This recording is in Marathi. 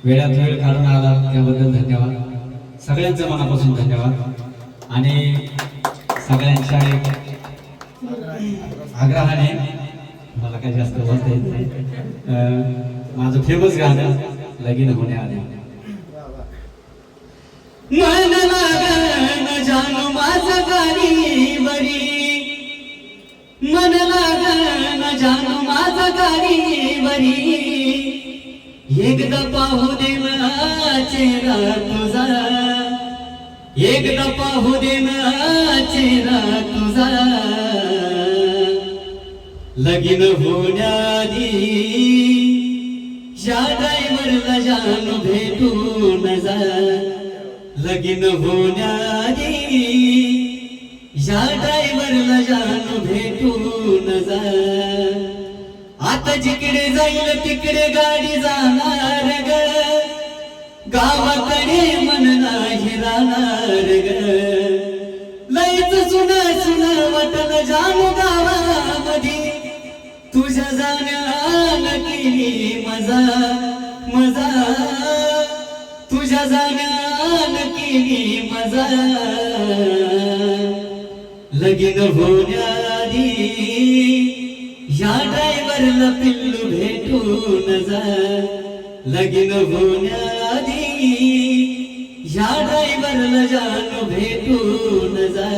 वेळात वेळ काढून आला त्याबद्दल धन्यवाद. सगळ्यांचं मनापासून धन्यवाद. आणि सगळ्यांच्या एक आग्रहाने मला काही जास्त बोलता येत नाही. माझं फेमस गाणं लगीन होण्याआधी. मन लागन जानू माझं गाडीवरी, मन लागन जानू माझं गाडीवरी, एकदा पाहू दे ना चेहरा तुझा, एकदा पाहू दे ना चेहरा तुझा, लगीन होण्याआधी या ड्रायव्हरला जानू भेटून जा, लगीन होण्याआधी या ड्रायव्हरला जानू भेटून जा. आता जिकडे जाईल तिकडे गाडी जाणार ग, गावाकडे मन नाही राहणार ग. लयच सुना सुना वाटलं जानू गावामध्ये, तुझ्या जाण्यानं केली मजा मजा, तुझ्या जाण्यानं केली मजा, लगीन होण्याआधी या ड्रायव्हरला पिल्लू भेटून जा, लगीन होण्याआधी या ड्रायव्हरला जानू भेटून जा.